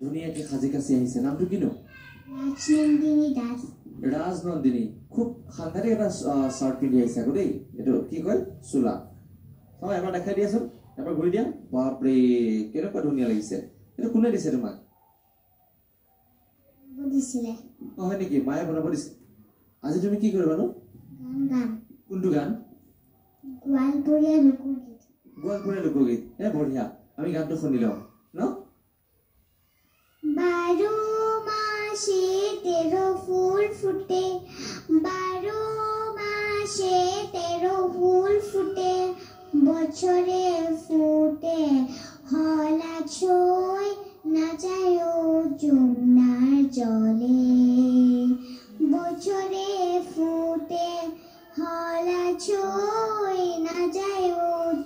ধুনীয়াকে সাজি কাচি আহিছে নামটো কিনো ৰাজনন্দিনী দাস ৰাজনন্দিনী খুব সাংঘাতিক এটা শাৰ্ট পিন্ধি আহিছে আকৌ দেই এইটো কি কয় চোলা হয় এবাৰ দেখাই দিয়াচোন এবাৰ ঘূৰি দিয়া বাপৰে কেনেকুৱা ধুনীয়া লাগিছে এইটো কোনে দিছে তোমাক দিছিলে হয় নেকি মায়ে বনাব দিছে আজি তুমি কি কৰিবা নো গান কোনটো গান গোৱালপৰীয়া লোকগীত গোৱালপৰীয়া লোকগীত বঢ়িয়া আমি গানটো শুনি লওঁ ন বাৰো মাসে 13 ফুল ফুটে বাৰো মাসে 13 ফুল ফুটে বছরে ফুটে হলা ছয় না যায় যমুনার জলে বছরে ফুটে হলা ছয় না যায়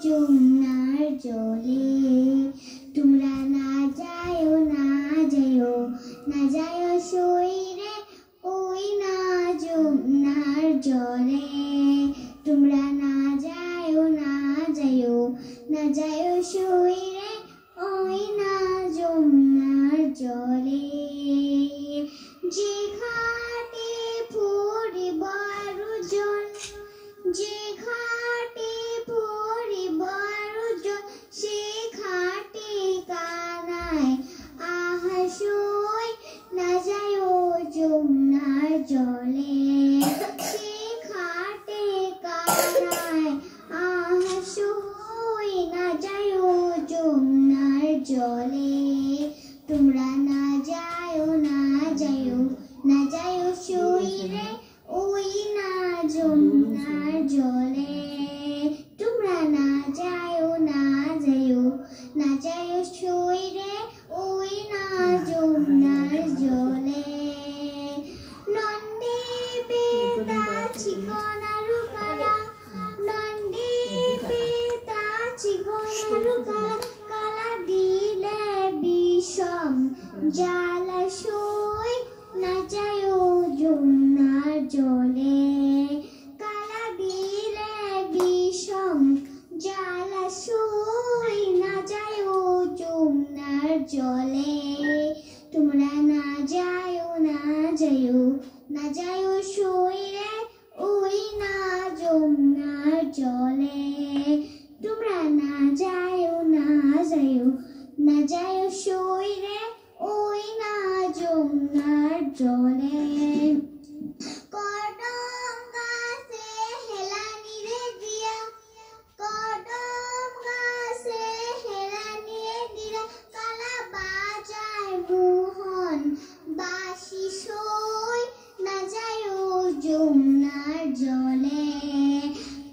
যমুনার জলে তোমরা না যায় সইরে ওই না যমুনার জলে তোমরা না যায় সইরে ওই না যমুনার জলে যে ঘাটে ফুরিব জন যে ঘাটে ফুরিব জন সে ঘাটে কানায় আহা সই না যায় যমুনার জলে সে ঘাটে কানায় আহা সই না যায় যমুনার জলে তোমরা না যায় সইরে ওই না যমুনার জলে তোমরা না যায় সইরে ওই না যমুনার জলে নন্দী বেতা চিকনারু কালা নন্দী বেতা চিকনারু কালা দিলে বিষম জালাশয় না যায় যমুনার জলে কালা দিলে বিষম জালাশয় না যায় যমুনার জলে তোমরা না যায় সইরে ওই না যমুনার জলে তোমরা না যায় সইরে ওই না যমুনার জলে কদম গাছে হেলানি রে দিয়া কদম গাছে হেলানি রে দিয়া কালা বাজায় মোহন বাসি সই না যায় যমুনার জলে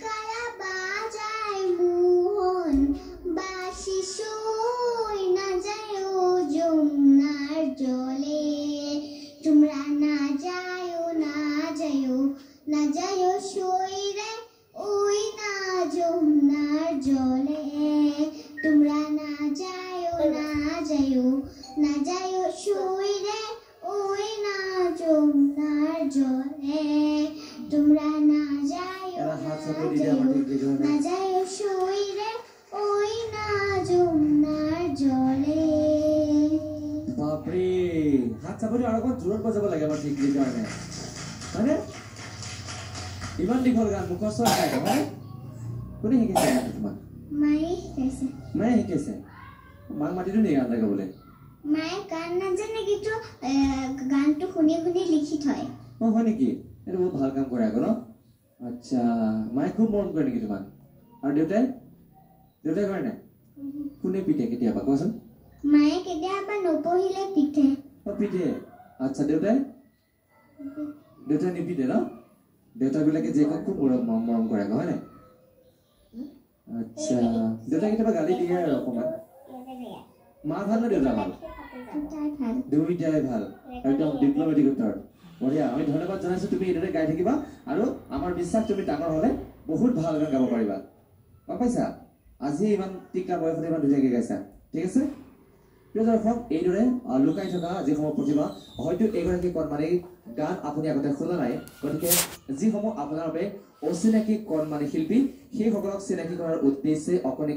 কালা বাজায় মোহন বাসি সই না যায় যমুনার জলে তোমরা না যায় সইরে ওই না যমুনার জলে তোমরা না যায় সইরে ওই না যমুনার জলে তোমরা না যায় সইরে ওই না যমুনার জলে বাপরে হাত চাপৰি আৰু অকণ জোৰত বজাব লাগে আমাৰ ঠিক কাৰণে হয়নে ইমান দীঘল গান মুখস্থ নাই হয় কোনে শিকাইছে তোমাক মায়ে শিকাইছে মাক মাতিটো নেকি গান গাবলৈ মায়ে গান নাজানে কিন্তু গানটো শুনি লিখি থয় হয় নেকি এইটো বহুত ভাল কাম কৰে আকৌ ন আচ্ছা মায়ে খুব মৰম কৰে নেকি তোমাক আৰু দেউতাই কৰে নাই কোনে পিটে কেতিয়াবা কোৱাচোন মায়ে কেতিয়াবা নপঢ়িলে পিটে আচ্ছা দেউতাই নিপিটে ন দেউতাবিলাকে জীয়েকক খুব মৰম কৰে আকৌ হয় নাই আচ্ছা দেউতাই কেতিয়াবা গালি দিয়ে আৰু অকণমান মা ভাল নে দেউতা ভাল দুইটাই ভাল একদম ডিপ্ল'মেটিক উত্তৰ বঢ়িয়া আমি ধন্যবাদ জনাইছো তুমি এইদৰে গাই থাকিবা আৰু আমাৰ বিশ্বাস তুমি ডাঙৰ হ'লে বহুত ভাল গান গাব পাৰিবা গম পাইছা আজি ইমান টিকা বয়সত ইমান ধুনীয়াকৈ গাইছা ঠিক আছে প্ৰিয় দৰ্শক এইদৰে লুকাই থকা যিসমূহ প্ৰতিভা হয়তো এগৰাকী কণমানি গান আপুনি আগতে শুনা নাই গতিকে যিসমূহ আপোনাৰ বাবে অচিনাকি কণমানি শিল্পী সেইসকলক চিনাকি কৰাৰ উদ্দেশ্যে অকণি